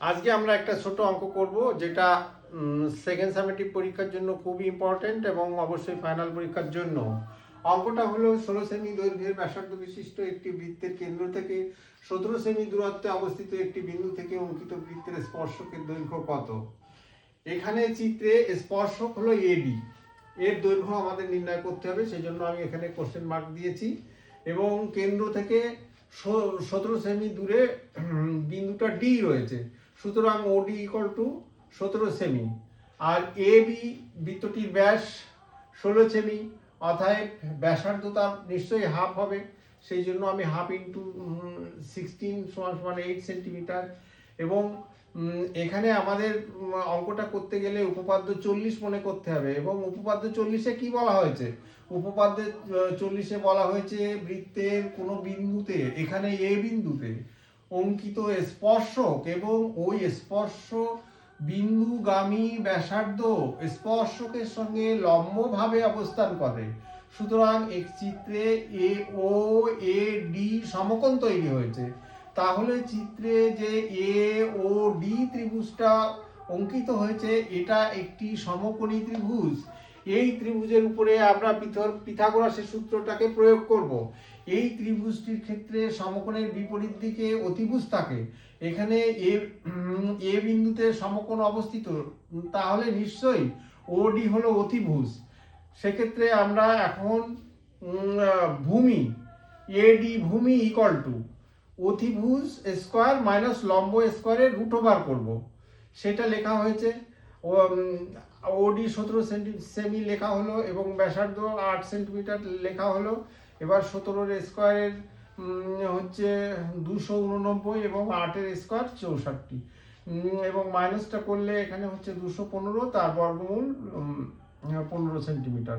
আজকে আমরা একটা ছোট অঙ্ক করব, যেটা সেকেন্ড সামেটিভ পরীক্ষার জন্য খুবই ইম্পর্টেন্ট এবং অবশ্যই ফাইনাল পরীক্ষার জন্য। অঙ্কটা হলো 16 সেমি দৈর্ঘ্যের ব্যাসার্ধ বিশিষ্ট একটি বৃত্তের কেন্দ্র থেকে 17 সেমি দূরত্বে অবস্থিত একটি বিন্দু থেকে অঙ্কিত বৃত্তের স্পর্শকের দৈর্ঘ্য কত। এখানে চিত্রে স্পর্শক হলো এডি, এর দৈর্ঘ্য আমাদের নির্ণয় করতে হবে, সেই জন্য আমি এখানে কোশ্চেন মার্ক দিয়েছি। এবং কেন্দ্র থেকে 17 সেমি দূরে বিন্দুটা ডি রয়েছে, সুতরাং ওডি ইকুয়াল টু 17 সেমি। আর এ বি বৃত্তটির ব্যাস 16 সেমি, অতএব ব্যাসার্ধ তার নিশ্চয়ই হাফ হবে, সেই জন্য আমি হাফ ইন্টু 16 সমান 8 সেন্টিমিটার। এবং এখানে আমাদের অঙ্কটা করতে গেলে উপপাদ্য 40 মনে করতে হবে। এবং উপপাদ্য 40-এ কি বলা হয়েছে? উপপাদ্য 40-এ বলা হয়েছে বৃত্তের কোনো বিন্দুতে, এখানে এ বিন্দুতে অঙ্কিত স্পর্শক এবং ওই স্পর্শ বিন্দুগামী ব্যাসার্ধ স্পর্শকের সঙ্গে লম্বভাবে অবস্থান করে। সুতরাং এই চিত্রে এ ও এ ডি সমকোণ তৈরি হয়েছে। তাহলে চিত্রে যে এ ও ডি ত্রিভুজটা অঙ্কিত হয়েছে, এটা একটি সমকোণী ত্রিভুজ। এই ত্রিভুজের উপরে আমরা পিথাগোরাসের সূত্রটাকে প্রয়োগ করব। এই ত্রিভুজটির ক্ষেত্রে সমকোণের বিপরীত দিকে অতিভুজ থাকে। এখানে এ বিন্দুতে সমকোণ অবস্থিত, তাহলে নিশ্চয়ই ওডি হলো অতিভুজ। সেক্ষেত্রে আমরা এখন ভূমি এডি ভূমি ইকুয়াল টু অতিভুজ স্কোয়ার মাইনাস লম্ব স্কোয়ারের রুট ওভার করবো। সেটা লেখা হয়েছে। ওডি 17 সেমি লেখা হলো এবং ব্যাসার্ধ 8 সেন্টিমিটার লেখা হলো। এবার 17-এর স্কোয়ারের হচ্ছে 289 এবং 8-এর স্কোয়ার 64, এবং মাইনাসটা করলে এখানে হচ্ছে 215, তার বর্গমূল 15 সেন্টিমিটার।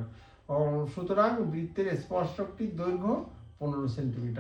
সুতরাং বৃত্তের স্পর্শকটির দৈর্ঘ্য 15 সেন্টিমিটার।